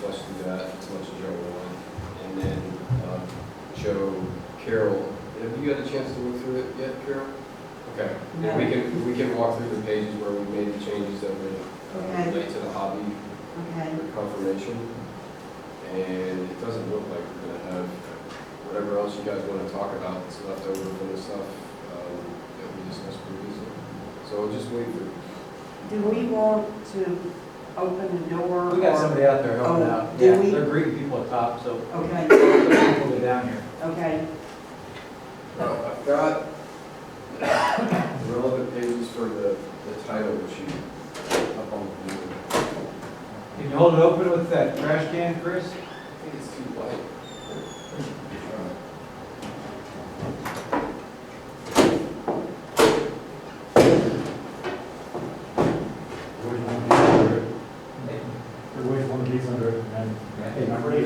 flush through that as much as y'all want. And then Joe, Carol, have you had a chance to look through it yet, Carol? Okay. No. And we can walk through the pages where we made the changes that would relate to the hobby Okay. confirmation. And it doesn't look like we're going to have whatever else you guys want to talk about that's left over from the stuff that we discussed previously. So we'll just wait for. Do we want to open the door? We got or- somebody out there helping Oh, out. do Yeah, we? they're greeting people at top, so Okay, we'll go down here. okay. I've got the relevant pages for the title sheet up on the board. Can you hold it open with that trash can, Chris? I think it's too light. There's always one of these under it, and hey, I'm ready.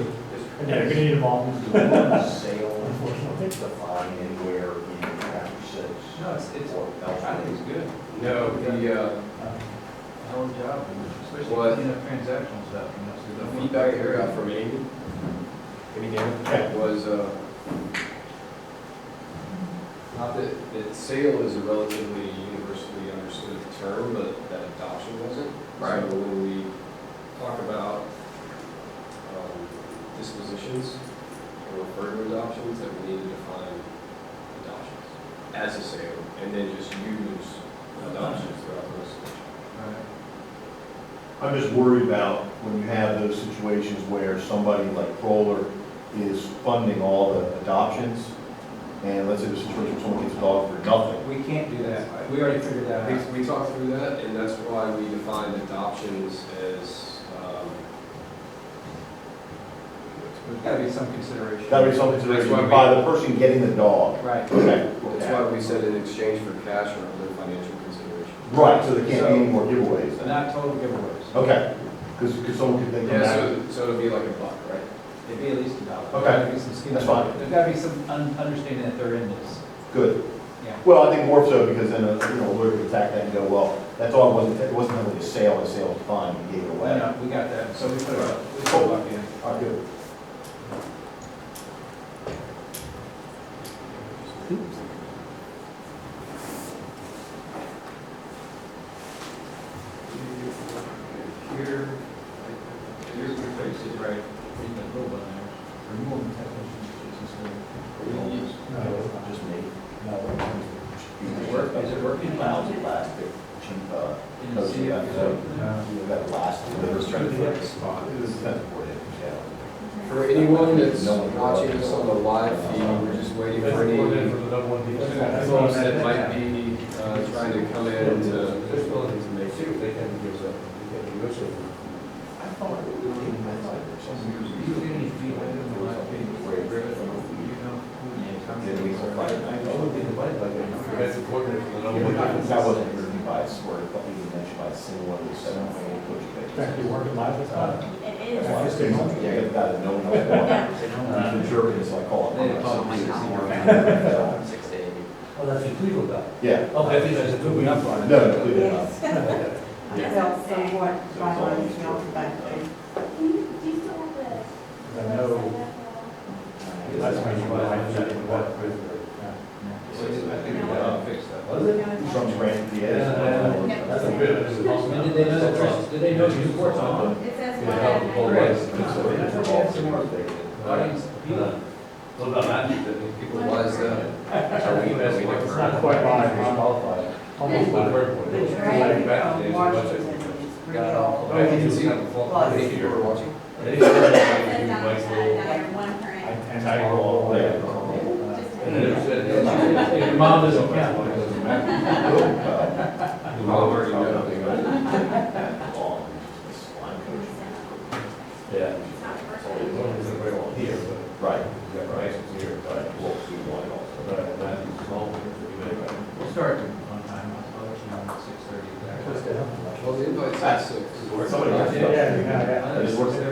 And yeah, you're gonna need them all. Sale, Unfortunately. define anywhere in chapter 6. No, it's, Or I think it's good. No, the Hell of a job, especially What? cleaning up transactional stuff, you know, so you don't want- feedback that I got from Amy was not that sale is a relatively universally understood term, but that adoption wasn't. Right. So when we talk about dispositions or refer to adoptions, that we need to define adoptions as a sale, and then just use adoptions throughout the rest of the. Right. I'm just worried about when you have those situations where somebody like Kroller is funding all the adoptions, and let's say the situation where someone gets a dog for nothing. We can't do that. We already figured that out. We talked through that, and that's why we defined adoptions as, There's gotta be some consideration. Gotta be some consideration That's why we- by the person getting the dog. Right. Okay. that's why we said in exchange for cash or other financial consideration. Right, so there can't be any more giveaways then. Not total giveaways. Okay, because someone could think of Yeah, that. so it'll be like a buck, right? It'd be at least $1. Okay. There's gotta be some skin. That's fine. There's gotta be some understanding that they're in this. Good. Yeah. Well, I think more so because then, a lawyer could attack that and go, well, that dog it wasn't really a sale was fine, we gave it away. No, we got that, so we put a buck in. All right, good. Here, Here's the face is right. Read that little one there. Remove the technician. Just me. Is it working? Lousy plastic, cheap, Can you see it? you got elastic. I was trying to find a spot. It was defensive board, yeah. For anyone that's watching us on the live feed, we're just waiting for any folks that might be trying to come in to make sure they can give us I thought it was in that or something. Do you get any feedback on the live feed? You know? Then we will fight. Oh, we did the bike like that. That's important for the That wasn't written by a sort of, but even mentioned by a single one of the 7 coach pages. Actually working live this time. It is. Yeah, you've got to know what you want. He's a jerk, so I call They him. call it 6 to 8. Oh, that's a legal guy. Yeah. Oh, I think that's moving up on it. No, no, leave it up. Yes. I felt somewhat violent on the back there. Do you still have the? I know. That's when you buy it. I think we got to fix that. Was it? From Grant, Yeah. That's a good. And did they know that Chris, did they know you sports on? It says. Audience, people. What about that? people. Why is that? It's not quite live, it's qualified. Almost live. The trade of Washington is real. Oh, you can see how many people are watching? It says on one current. And I roll. Just- Your mom doesn't count. You all already know. Yeah. It's not personal. Here, Right. right, here, Right. Well, we want it also. but that's small. We'll start on time, I'll let you know at 6:30. Well, the invite's at 6. Somebody has to. Yeah. It is working. Cool.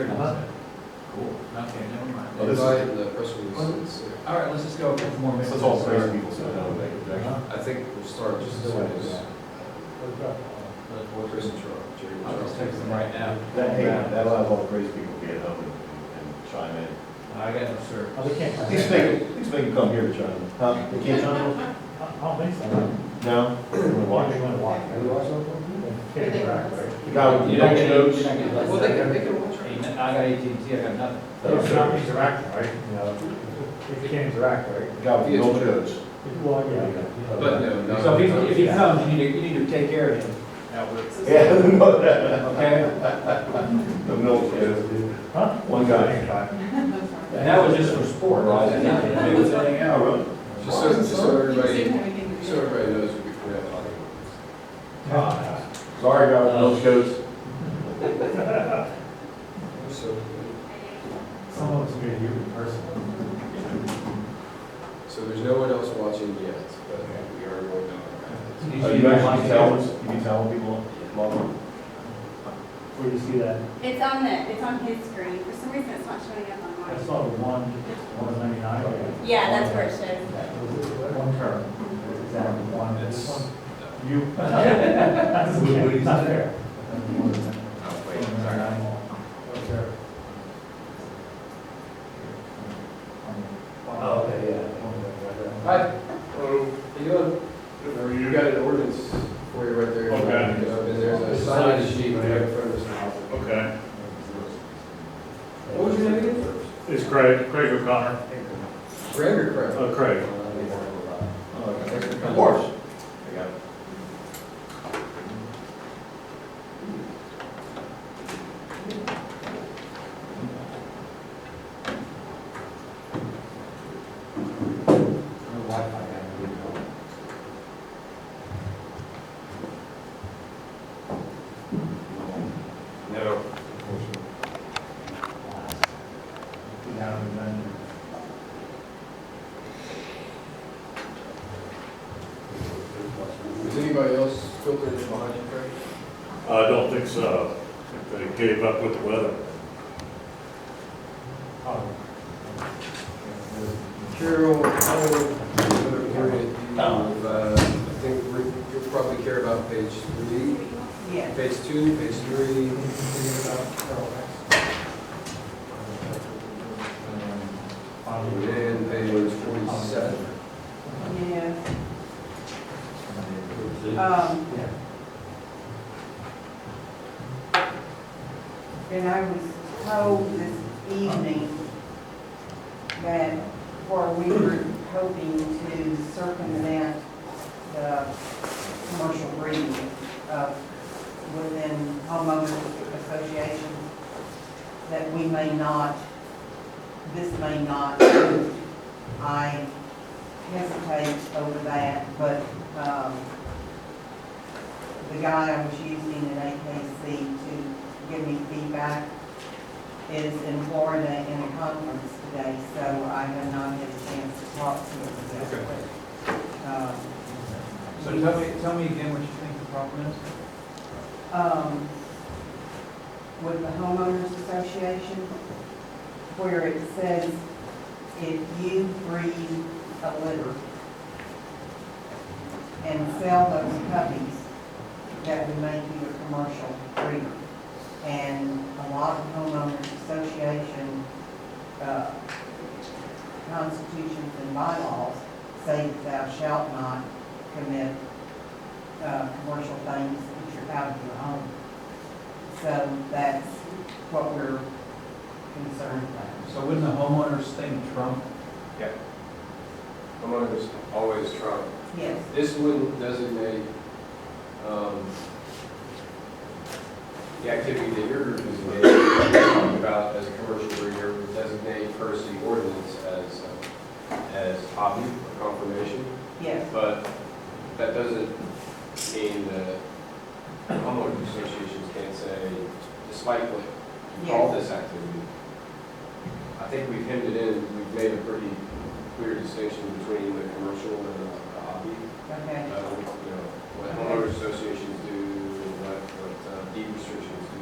Okay, never mind. Oh, The this is- invite and the press release is 6. All right, let's just go a couple more minutes. That's all crazy people say, no, make objection. I think we'll start just as soon as. Chris and Charles, Jerry and I'll Charles. just text them right now. Hey, that allows all the crazy people to get home and chime in. I got no service. Oh, they can't. At least make them come here to chime in. Huh? They can't chime in? I don't think so. No? They wanna watch. They want to watch. Can you watch something? Can't interact, right? The guy with the Dunkin' Donuts. Well, they can watch. I got AT&T, I got nothing. It's not interacting, right? You know, if you can't interact, right? The guy with the Dunkin' Donuts. Well, yeah. But no. So if he comes, you need to take care of him. Yeah, no, Okay? the milk, yeah. Huh? One guy. And that was just for sport, right? That had nothing to do with anything Yeah, else. really? Just so everybody knows we're not talking about Sorry, guy with the milk goes. this. So, Someone's going to hear in person. so there's no one else watching yet, but we are going down. Did You actually tell people log on? Where do you see that? It's on his screen. For some reason, it's not showing up on I mine. saw the 199. Yeah, that's where it shows. One term. Exactly, one. It's- One. You. That's not fair. Oh, wait, sorry. Okay. Oh, okay, yeah. Hi. Hello. How you doing? You got an ordinance for you right there. Okay. And there's a signage sheet right in front of us. Okay. What was your name again? It's Craig O'Connor. Greg or Craig? Craig. Of course. No. Is anybody else filtering in behind you, Craig? I don't think so. They gave up with the weather. Carol, I think you'll probably care about page 3, Yes. page 2, page 3. And page 47. Yes. And I was told this evening that where we were hoping to circumvent the commercial breeding within homeowners associations, that we may not, this may not, I hesitate over that, but the guy I was using at AKC to give me feedback is in Florida in a conference today, so I have not had a chance to talk to him about it. So tell me again what you think the problem is? With the homeowners association, where it says if you breed a litter and sell those puppies, that would make you a commercial breeder. And a lot of homeowners association constitutions and bylaws say that thou shalt not commit commercial things if you're out of your home. So that's what we're concerned about. So wouldn't the homeowners thing trump? Yeah. Homeowners always trump. Yes, This wouldn't designate the activity that your group is engaged in, talking about as a commercial breeder, would designate per se ordinance as hobby or conformation. yes, But that doesn't mean that homeowners associations can't say, despite what you call this activity. I think we've hemmed it in, we've made a pretty clear distinction between the commercial and the hobby. okay, You know, what homeowners associations do, and what deed restrictions do,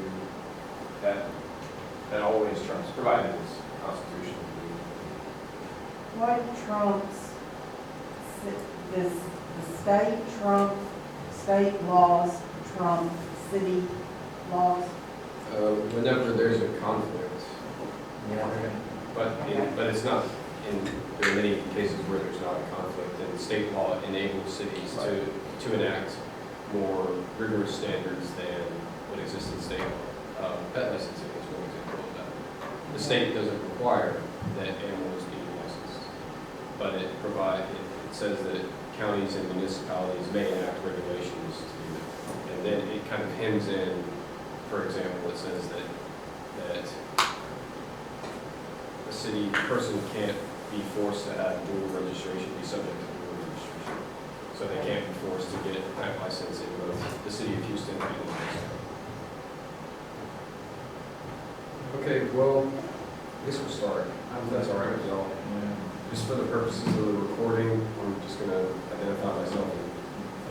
that always trumps, provided it's constitutional. what trumps, does the state trump state laws trump city laws? Whenever there's a conflict, Yeah. but it's not, there are many cases where there's not a conflict, and state law enables cities to enact more rigorous standards than what exists in state law. Pet licensing is one example of that. The state doesn't require that animals be licensed, but it says that counties and municipalities may enact regulations to do that. And then it kind of hems in, for example, it says that a city person can't be forced to have dual registration, be subject to dual registration. So they can't be forced to get a pet license in both the city of Houston and in Mexico. Okay, well, I guess we'll start. If that's all right with y'all. Just for the purposes of the recording, I'm just going to identify myself and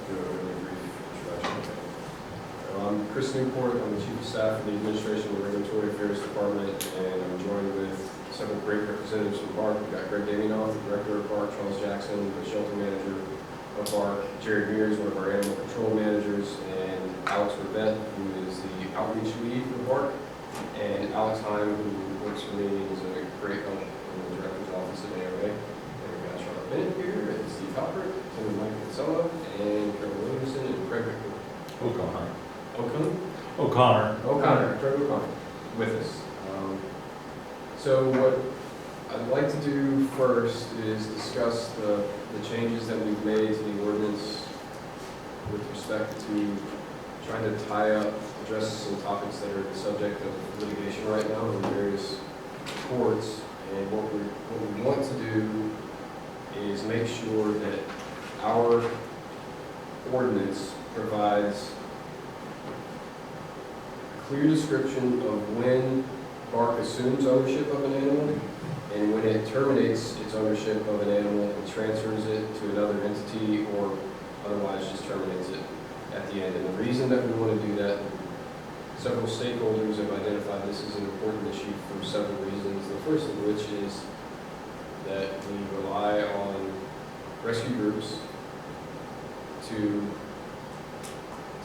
do a really brief introduction. I'm Chris Newport. I'm the Chief of Staff for the Administration and Regulatory Affairs Department, and I'm joined with several great representatives from BARC. We've got Greg Daminoff, the Director of BARC, Charles Jackson, the Shelter Manager of BARC, Jared Mears, one of our Animal Control Managers, and Alex Rivette, who is the Outreach Lead for BARC, and Alex Heim, who works for me and is a great help in the Director's Office at ARA. And we've got Charlotte Bennett here, and Steve Halpert, and Mike Kinsella, and Carol Williamson, and Craig O'Connor. O'Connor, Craig O'Connor, with us. So what I'd like to do first is discuss the changes that we've made to the ordinance with respect to trying to tie up, address some topics that are the subject of litigation right now in various courts. And what we want to do is make sure that our ordinance provides a clear description of when BARC assumes ownership of an animal and when it terminates its ownership of an animal and transfers it to another entity or otherwise just terminates it at the end. And the reason that we want to do that, several stakeholders have identified this as an important issue for several reasons. The first of which is that we rely on rescue groups to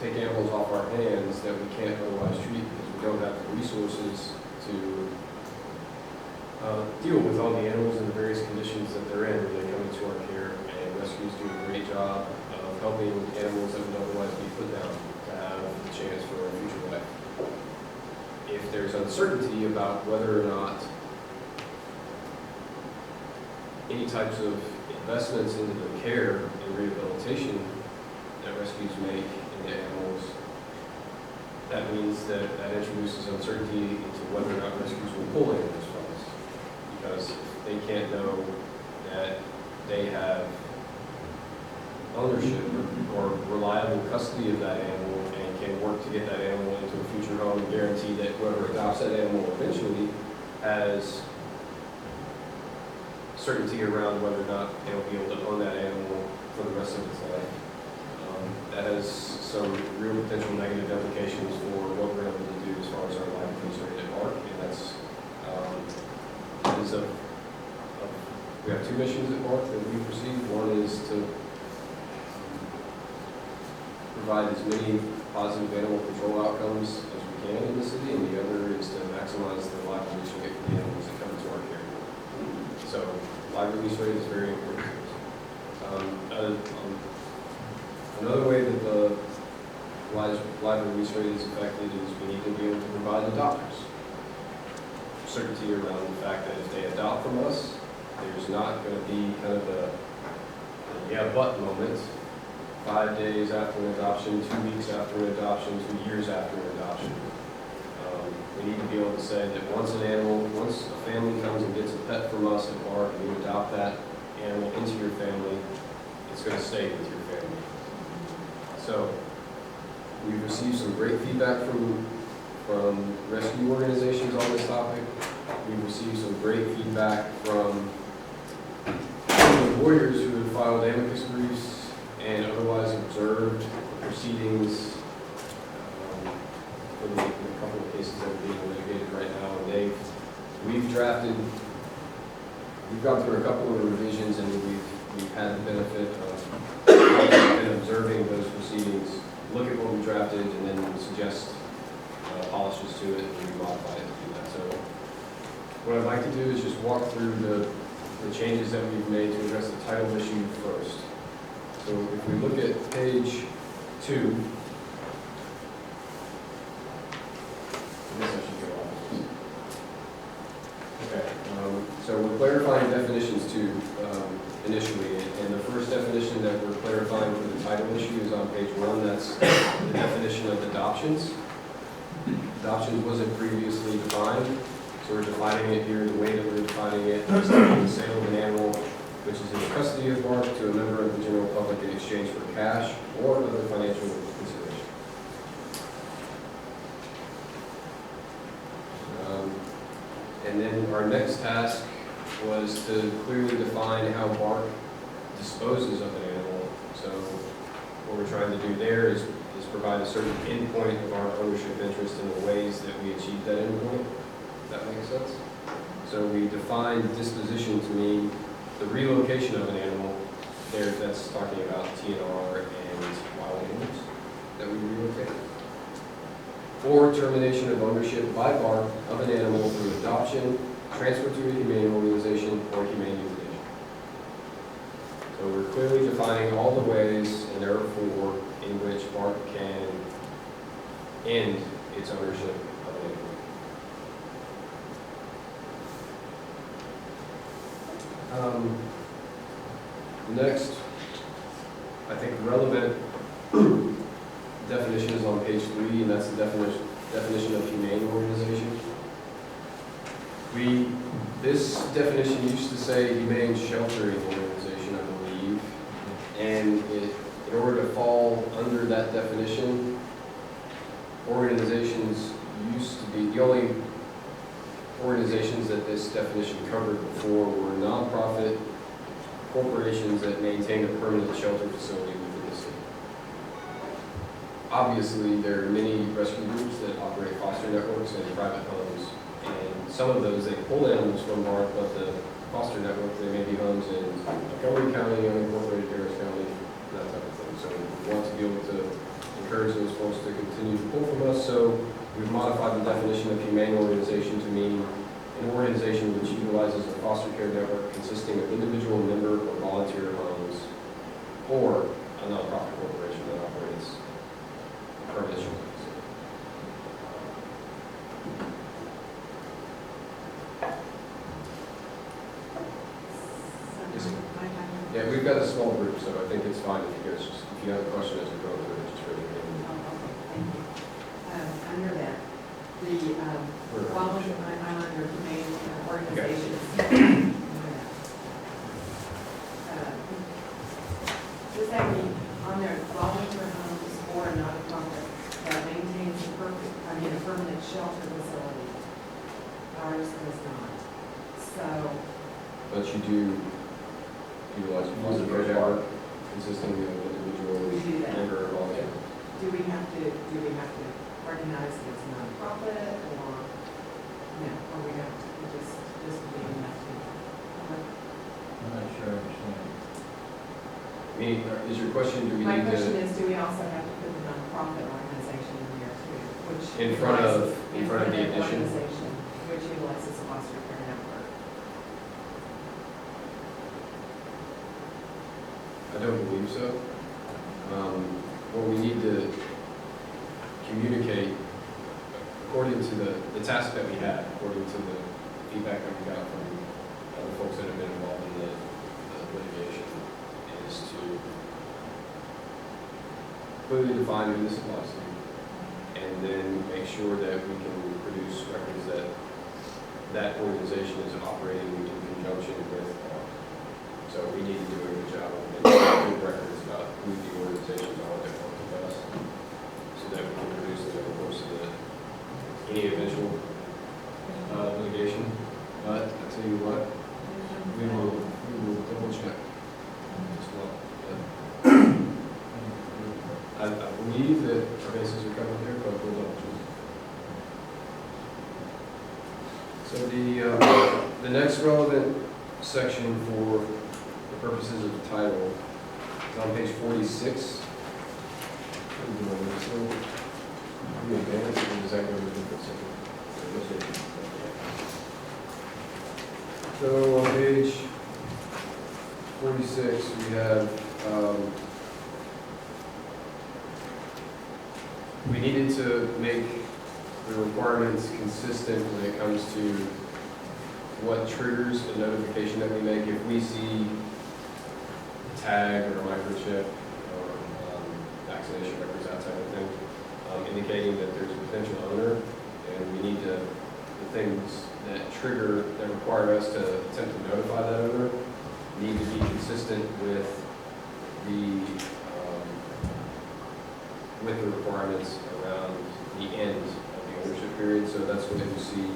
take animals off our hands that we can't otherwise treat because we don't have the resources to deal with all the animals in the various conditions that they're in when they come into our care. And rescues do a great job of helping animals that would otherwise be put down to have a chance for a future life. If there's uncertainty about whether or not any types of investments into the care and rehabilitation that rescues make into animals, that means that introduces uncertainty into whether or not rescues will pull in those funds. Because if they can't know that they have ownership or reliable custody of that animal and can work to get that animal into a future home and guarantee that whoever adopts that animal eventually has certainty around whether or not they'll be able to own that animal for the rest of its life. That has some real potential negative implications for what we're able to do as far as our livelihoods rate at BARC, and that's we have two missions at BARC that we've received. One is to provide as many positive animal control outcomes as we can in the city, and the other is to maximize the live release rate for the animals that come into our care. So live release rate is very important to us. Another way that the live release rate is affected is we need to be able to provide adopters certainty around the fact that if they adopt from us, there's not going to be kind of a yeah but moment 5 days after an adoption, 2 weeks after an adoption, 2 years after an adoption. We need to be able to say that once a family comes and gets a pet from us at BARC and you adopt that animal into your family, it's going to stay with your family. So we've received some great feedback from rescue organizations on this topic. We've received some great feedback from lawyers who have filed amicus briefs and otherwise observed the proceedings for the couple of cases that are being litigated right now. And we've gone through a couple of revisions, and we've had the benefit of observing those proceedings look at what we drafted and then suggest polishes to it and we modify it to do that. So what I'd like to do is just walk through the changes that we've made to address the title issue first. So if we look at page 2, I guess I should go off of this. Okay, so we're clarifying definitions too, initially, and the first definition that we're clarifying for the title issue is on page 1. That's the definition of adoptions. Adoptions wasn't previously defined, so we're defining it here the way that we're defining it. It's the sale of an animal which is in custody of BARC to a member of the general public in exchange for cash or other financial consideration. And then our next task was to clearly define how BARC disposes of an animal. So what we're trying to do there is provide a certain endpoint of our ownership interest in the ways that we achieve that endpoint. Does that make sense? So we define disposition to mean the relocation of an animal. There, that's talking about TNR and wild animals that we relocate. Or termination of ownership by BARC of an animal through adoption, transfer to a humane organization, or humane euthanasia. So we're clearly defining all the ways, and there are 4, in which BARC can end its ownership of an animal. Next, I think relevant definition is on page 3, and that's the definition of humane organization. This definition used to say humane sheltering organization, I believe, and in order to fall under that definition, organizations used to be, the only organizations that this definition covered before were nonprofit corporations that maintain a permanent shelter facility within the city. Obviously, there are many rescue groups that operate foster networks and private homes, and some of those, they pull animals from BARC, but the foster network, they may be homes in Montgomery County, unincorporated Harris County, that type of thing. So we want to be able to encourage those folks to continue to pull from us. So we've modified the definition of humane organization to mean an organization which utilizes a foster care network consisting of individual member or volunteer homes, or a nonprofit corporation that operates a permanent shelter facility. Yeah, we've got a small group, so I think it's fine if you guys just, if you have a question as we go through it, just raise your hand. Under that, I'm under humane organizations. Does that mean on their volunteer homes or a not-for-profit that maintains a permanent shelter facility? Ours does not. So. But you do utilize foster care network consisting of individual We do that. member or volunteer. Do we have to recognize that it's nonprofit or no? Or we have to just be enough to? I'm not sure I understand. Is your question, do we My need question to, is, do we also have to put the nonprofit organization in there too? Which in front of the addition? organization, which utilizes a foster care network. I don't believe so. What we need to communicate, according to the task that we had, according to the feedback that we got from the folks that have been involved in the litigation, is to clearly define who this applies to, and then make sure that we can produce records that that organization is operating in conjunction with BARC. So we need to do a good job of making good records about who the organizations are that work with us, so that we can produce them over the course of any eventual litigation. But I tell you what, we will double check as well. I believe that our bases are covered there, but we'll double check. So the next relevant section for the purposes of the title is on page 46. The advance, or does that go to the different section? So on page 46, we have, we needed to make the requirements consistent when it comes to what triggers a notification that we make. If we see a tag or a microchip or vaccination records, that type of thing, indicating that there's a potential owner, and we need to, the things that trigger, that require us to attempt to notify that owner, need to be consistent with the requirements around the end of the ownership period. So that's what you see,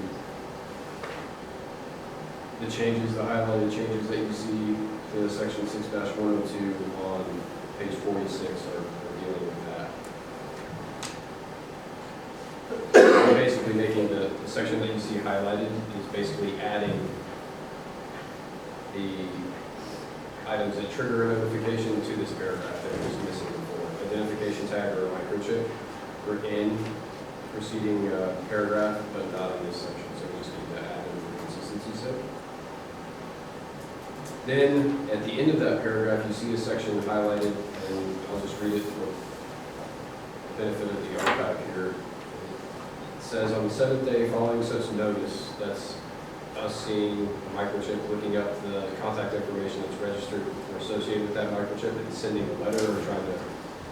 the changes, the highlighted changes that you see to section 6-102 on page 46 are dealing with that. We're basically making the section that you see highlighted is basically adding the items that trigger a notification to this paragraph that was missing before. Identification tag or a microchip were in preceding paragraph, but not in this section. So we just need to add in for consistency's sake. Then at the end of that paragraph, you see a section highlighted, and I'll just read it for the benefit of the archive here. It says, on the 7th day following such notice, that's us seeing a microchip, looking up the contact information that's registered or associated with that microchip, and sending a letter or trying to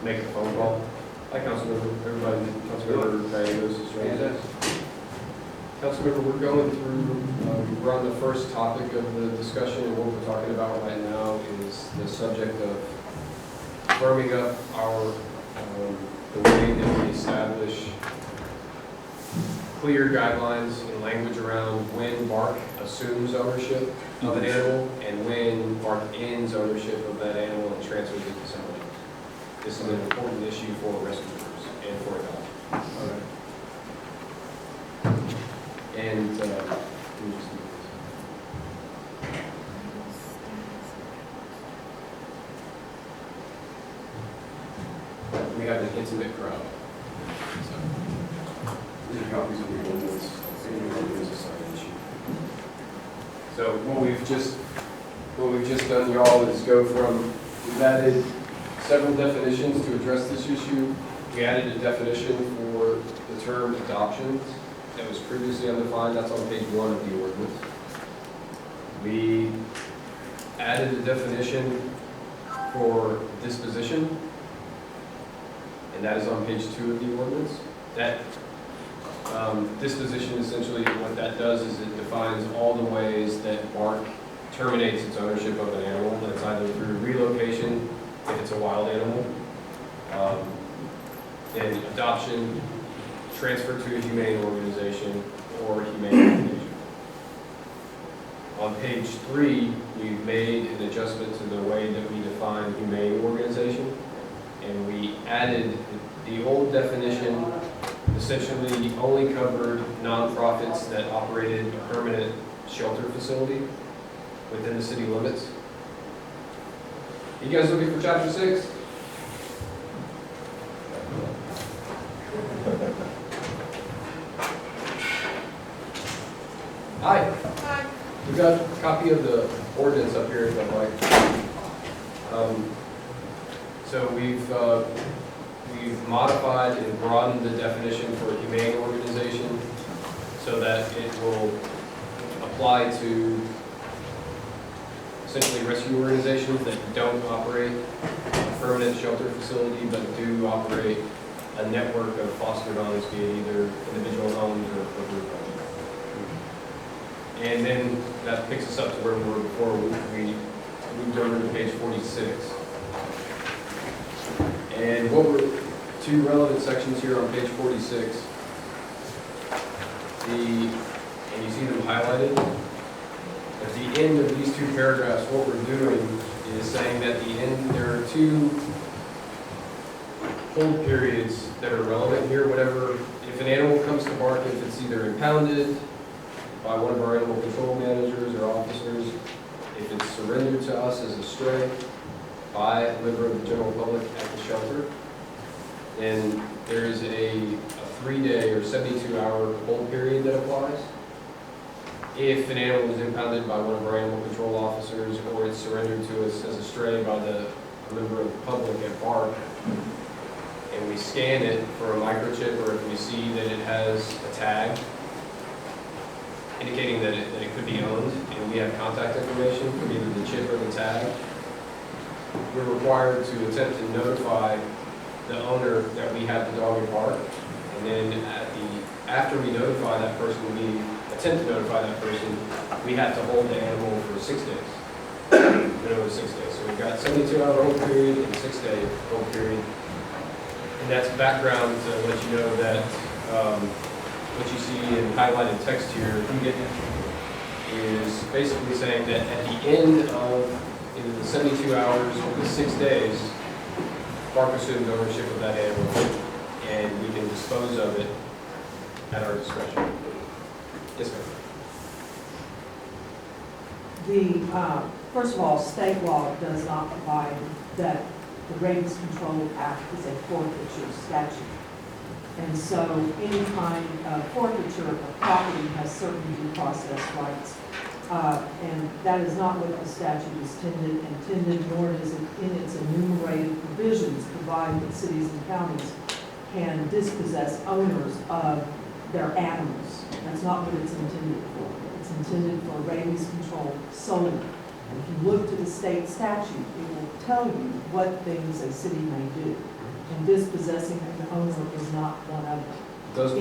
make a phone call. Hi, Councilmember. Everybody, Councilmember Gallegos is right. Councilmember, we're going through, we're on the first topic of the discussion, and what we're talking about right now is the subject of firming up our, the way that we establish clear guidelines and language around when BARC assumes ownership of an animal and when BARC ends ownership of that animal and transfers it to somebody. This is an important issue for rescuers and for adoption. And let me just do this. We have an intimate crowd. So, these are copies of the ordinance. Anyone is a sign issue. So what we've just done, y'all, is go from, we've added several definitions to address this issue. We added a definition for the term adoptions that was previously undefined. That's on page 1 of the ordinance. We added a definition for disposition, and that is on page 2 of the ordinance. That disposition, essentially what that does is it defines all the ways that BARC terminates its ownership of an animal. That's either through relocation, if it's a wild animal, then adoption, transfer to a humane organization, or humane euthanasia. On page 3, we've made an adjustment to the way that we define humane organization, and we added the old definition essentially only covered nonprofits that operated a permanent shelter facility within the city limits. You guys looking for chapter 6? Hi. Hi. We've got a copy of the ordinance up here if you'd like. So we've modified and broadened the definition for a humane organization so that it will apply to essentially rescue organizations that don't operate a permanent shelter facility but do operate a network of foster homes, be it either individual homes or group homes. And then that picks us up to where we were before. We moved over to page 46. And what were two relevant sections here on page 46? And you see them highlighted. At the end of these two paragraphs, what we're doing is saying that there are two hold periods that are relevant here. Whatever, if an animal comes to BARC, if it's either impounded by one of our animal control managers or officers, if it's surrendered to us as a stray by a member of the general public at the shelter, And there is a 3-day or 72-hour hold period that applies. If an animal is impounded by one of our animal control officers, or it's surrendered to us as a stray by a member of the public at BARC, and we scan it for a microchip, or if we see that it has a tag indicating that it could be owned, and we have contact information for either the chip or the tag, we're required to attempt to notify the owner that we have the dog in BARC. And then after we notify that person, we attempt to notify that person, we have to hold the animal for 6 days. Minimum of 6 days. So we've got 72-hour hold period and 6-day hold period. And that's background to let you know that what you see in highlighted text here is basically saying that at the end of either the 72 hours or the 6 days, BARC assumes ownership of that animal, and we can dispose of it at our discretion. Yes, ma'am. First of all, state law does not provide that the Rabies Control Act is a forfeiture statute. And so any kind of forfeiture of property has certain due process rights. And that is not what the statute is intended, nor does it in its enumerated provisions provide that cities and counties can dispossess owners of their animals. That's not what it's intended for. It's intended for rabies control solely. And if you look to the state statute, it will tell you what things a city may do. And dispossessing an owner is not one of them. It does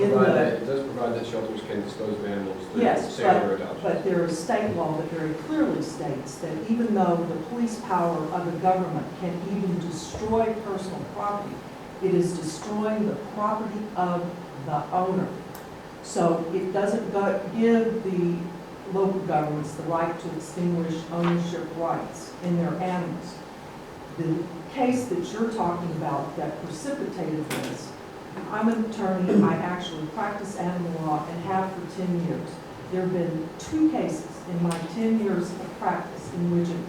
provide that shelters can dispose of animals through Yes, sale or adoption. but there is state law that very clearly states that even though the police power of the government can even destroy personal property, it is destroying the property of the owner. So it doesn't give the local governments the right to extinguish ownership rights in their animals. The case that you're talking about that precipitated this, I'm an attorney, I actually practice animal law and have for 10 years. There have been 2 cases in my 10 years of practice in which an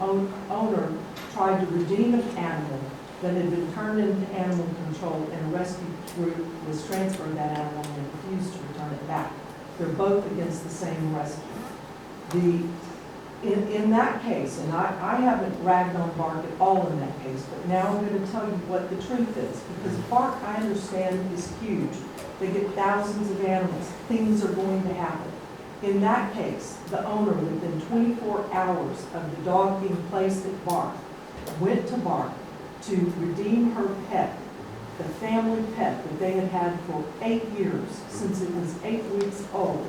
owner tried to redeem an animal that had been turned into animal control, and a rescue group was transferred that animal and refused to return it back. They're both against the same rescue. In that case, and I haven't ragged on BARC at all in that case, but now I'm going to tell you what the truth is, because BARC, I understand, is huge. They get thousands of animals. Things are going to happen. In that case, the owner, within 24 hours of the dog being placed at BARC, went to BARC to redeem her pet, the family pet that they had had for 8 years, since it was 8 weeks old,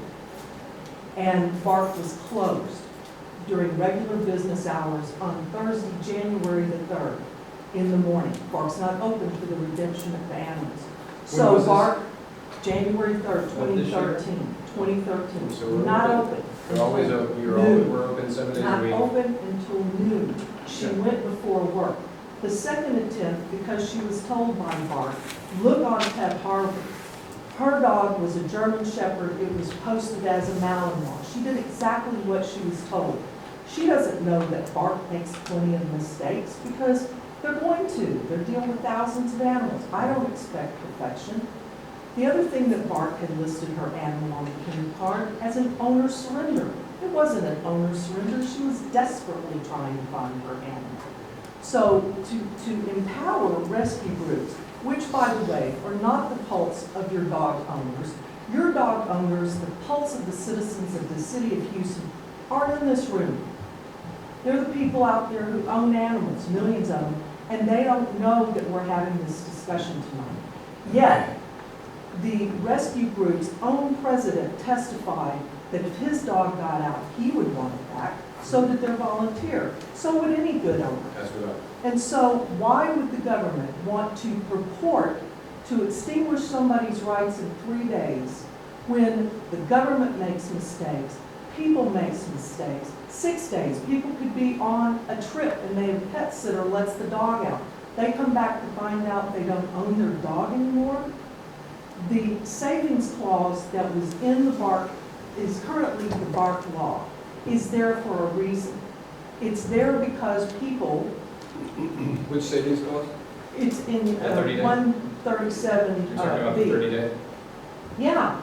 and BARC was closed during regular business hours on Thursday, January the 3rd, in the morning. BARC's not open for the redemption of the animals. So BARC, January 3rd, 2013, 2013, So we're not open. open. We're always open, we're open 7 days a Not week. open until noon. She went before work. The second attempt, because she was told by BARC, look on Pet Harbor. Her dog was a German Shepherd. It was posted as a Malinois. She did exactly what she was told. She doesn't know that BARC makes plenty of mistakes, because they're going to. They're dealing with thousands of animals. I don't expect perfection. The other thing that BARC had listed her animal on the kennel card as an owner surrender. It wasn't an owner surrender. She was desperately trying to find her animal. So to empower rescue groups, which, by the way, are not the pulse of your dog owners. Your dog owners, the pulse of the citizens of the city of Houston, are in this room. They're the people out there who own animals, millions of them, and they don't know that we're having this discussion tonight. Yet, the rescue group's own president testified that if his dog got out, he would want it back. So did their volunteer. So would any good owner. That's what And so why would the government want to purport to extinguish somebody's rights in 3 days when the government makes mistakes, people make mistakes? 6 days, people could be on a trip and their pet sitter lets the dog out. They come back to find out they don't own their dog anymore. The savings clause that was in the BARC is currently the BARC law, is there for a reason. It's there because people, Which savings clause? it's in At 30 days? 37 You're talking about the B. 30-day? Yeah,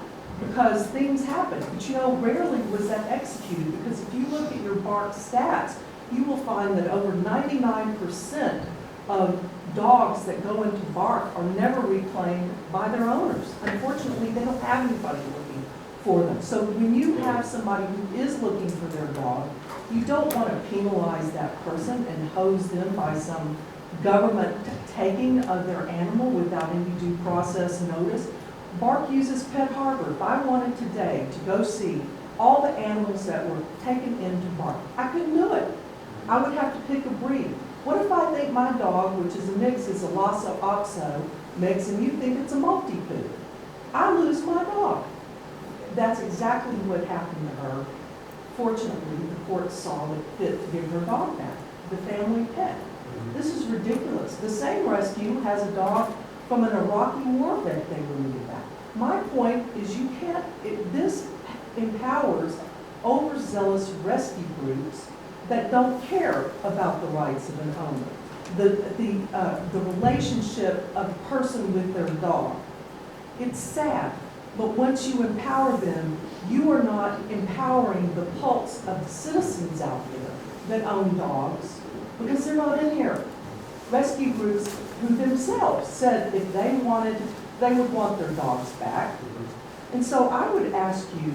because things happen, but you know, rarely was that executed, because if you look at your BARC stats, you will find that over 99% of dogs that go into BARC are never reclaimed by their owners. Unfortunately, they don't have anybody looking for them. So when you have somebody who is looking for their dog, you don't want to penalize that person and hose them by some government taking of their animal without any due process notice. BARC uses Pet Harbor. If I wanted today to go see all the animals that were taken into BARC, I couldn't do it. I would have to pick a breed. What if I think my dog, which is a mix, is a Lhasa Apso mix, and you think it's a Maltipoo? I lose my dog. That's exactly what happened to her. Fortunately, the court saw it fit to give her dog back, the family pet. This is ridiculous. The same rescue has a dog from an Iraqi war vet they removed back. My point is you can't, this empowers overzealous rescue groups that don't care about the rights of an owner, the relationship of a person with their dog. It's sad, but once you empower them, you are not empowering the pulse of the citizens out there that own dogs, because they're not in here. Rescue groups who themselves said if they wanted, they would want their dogs back. And so I would ask you,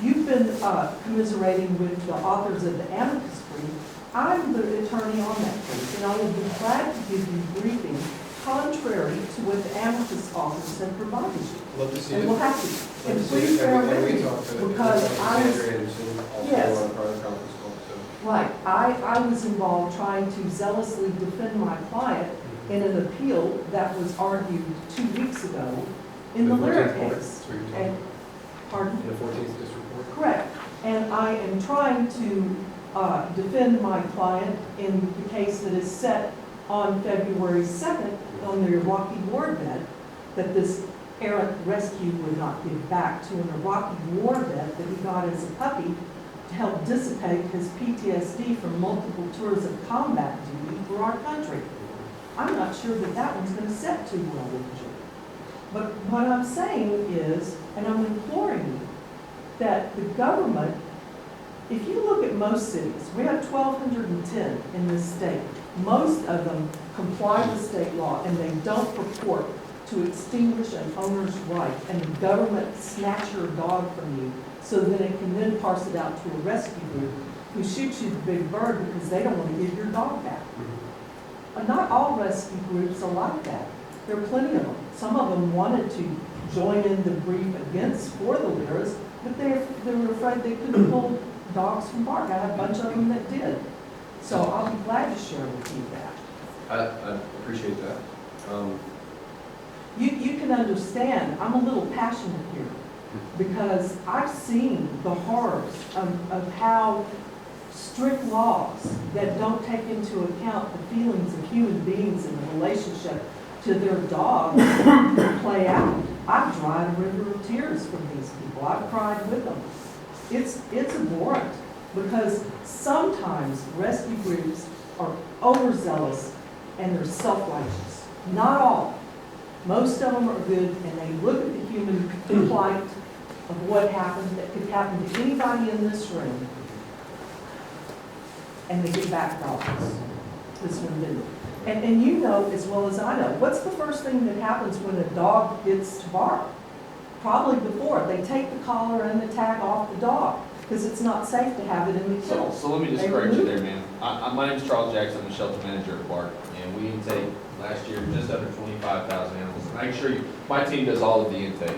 you've been commiserating with the authors of the amicus brief. I'm the attorney on that case, and I will be glad to give you briefing contrary to what the amicus authors have provided you. Love to see And it. we'll have to, Love and to see please it. bear And with we me, talked to because I was, Sandra Anderson also Yes. on part of the conference call, so. right, I was involved trying to zealously defend my client in an appeal that was argued 2 weeks ago in the Lyric 14th court, case. that's what you're And, talking pardon? about. In the 14th district court? Correct. And I am trying to defend my client in the case that is set on February 2nd on the Iraqi war vet, that this errant rescue would not give back to an Iraqi war vet that he got as a puppy to help dissipate his PTSD from multiple tours of combat duty for our country. I'm not sure that that one's going to set too well with the jury. But what I'm saying is, and I'm imploring you, that the government, if you look at most cities, we have 1,210 in this state. Most of them comply with state law, and they don't purport to extinguish an owner's right, and the government snatch your dog from you so that it can then parse it out to a rescue group who shoots you the big bird because they don't want to give your dog back. Not all rescue groups are like that. There are plenty of them. Some of them wanted to join in the brief against for the litters, but they were afraid they couldn't pull dogs from BARC. I had a bunch of them that did. So I'll be glad to share with you that. I appreciate that. You can understand, I'm a little passionate here because I've seen the horrors of how strict laws that don't take into account the feelings of human beings in the relationship to their dogs play out. I've dried a river of tears from these people. I've cried with them. It's abhorrent because sometimes rescue groups are overzealous and they're self-righteous. Not all. Most of them are good, and they look at the human plight of what happened, that could happen to anybody in this room, and they get back dogs. This one didn't. And you know as well as I know, what's the first thing that happens when a dog gets to BARC? Probably before. They take the collar and the tag off the dog, because it's not safe to have it in the kennel. So let me just They correct you remove there, ma'am. My name's Charles Jackson, I'm the shelter manager at BARC, and we intake last year just under 25,000 animals. And I can assure you, my team does all of the intake.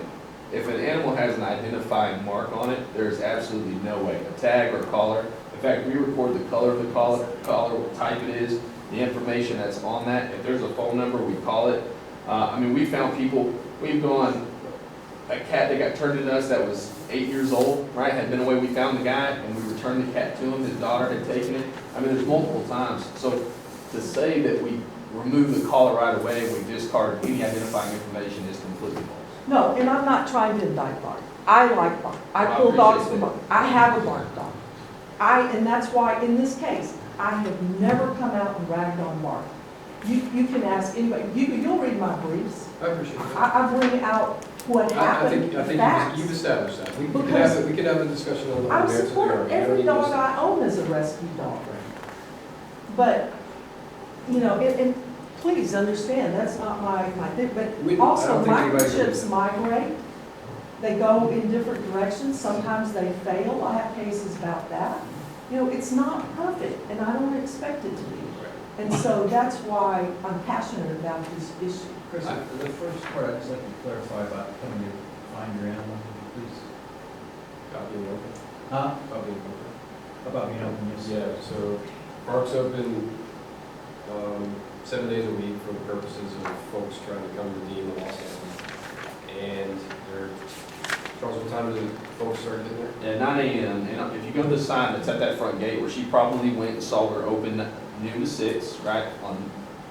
If an animal has an identifying mark on it, there's absolutely no way, a tag or a collar. In fact, we record the color of the collar, what type it is, the information that's on that. If there's a phone number, we call it. I mean, we found people, we've gone, a cat that got turned into us that was 8 years old, right, had been away, we found the guy and we returned the cat to him, his daughter had taken it. I mean, there's multiple times. So to say that we remove the collar right away and we discard any identifying information is completely false. No, and I'm not trying to indict BARC. I like BARC. I I pull dogs appreciate from that. BARC. I have a BARC dog. And that's why in this case, I have never come out and ragged on BARC. You can ask anybody, you'll read my briefs. I appreciate that. I bring out what I happened, think the facts. you've established that. We could Because have, we could have a discussion on the I merits of the support argument. You don't every need to dog just- I own as a rescue dog. But, you know, and please understand, that's not my thing, We- but I also don't think anybody microchips agrees. migrate. They go in different directions, sometimes they fail, I have cases about that. You know, it's not perfect, and I don't expect it to be. And so that's why I'm passionate about this issue. Chris, the first part, I'd just like to clarify about coming to find your animal, please. Copy and open. Huh? Copy and open. About being open, yes. Yeah, so BARC's open 7 days a week for the purposes of folks trying to come redeem the lost animal. And they're, Charles, what time do folks start getting there? At 9 a.m., and if you go to the sign that's at that front gate, where she probably went and saw her open noon to 6, right,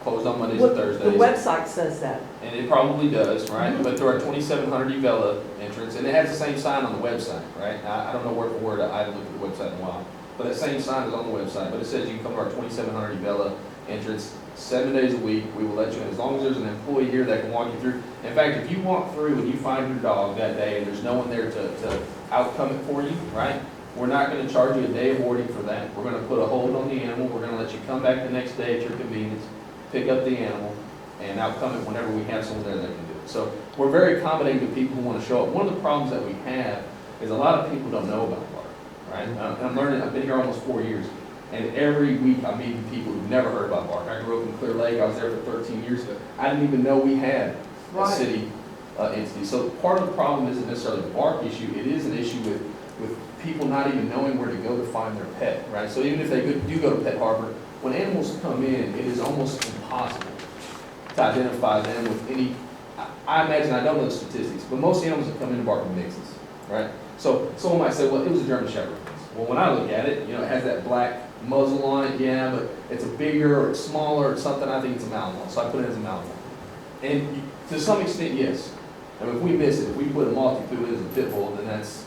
closed on Mondays and The Thursdays. website says that. And it probably does, right? But through our 2700 Evella entrance, and it has the same sign on the website, right? I don't know word for word, I haven't looked at the website in a while. But that same sign is on the website, but it says you can come to our 2700 Evella entrance 7 days a week. We will let you in, as long as there's an employee here that can walk you through. In fact, if you walk through and you find your dog that day and there's no one there to outcome it for you, right? We're not gonna charge you a day of boarding for that. We're gonna put a hold on the animal. We're gonna let you come back the next day at your convenience, pick up the animal, and outcome it whenever we have someone there that can do it. So we're very accommodating to people who want to show up. One of the problems that we have is a lot of people don't know about BARC, right? And I'm learning, I've been here almost 4 years, and every week I'm meeting people who've never heard about BARC. I grew up in Clear Lake, I was there for 13 years. I didn't even know we had a Right. city entity. So part of the problem isn't necessarily the BARC issue, it is an issue with people not even knowing where to go to find their pet, right? So even if they do go to Pet Harbor, when animals come in, it is almost impossible to identify them with any, I imagine, I don't know the statistics, but most animals that come into BARC are mixes, right? So someone might say, well, it was a German Shepherd. Well, when I look at it, you know, it has that black muzzle on it, yeah, but it's a bigger or it's smaller or something, I think it's a Malinois, so I put it as a Malinois. And to some extent, yes. I mean, if we miss it, if we put a multi-food as a pit bull, then that's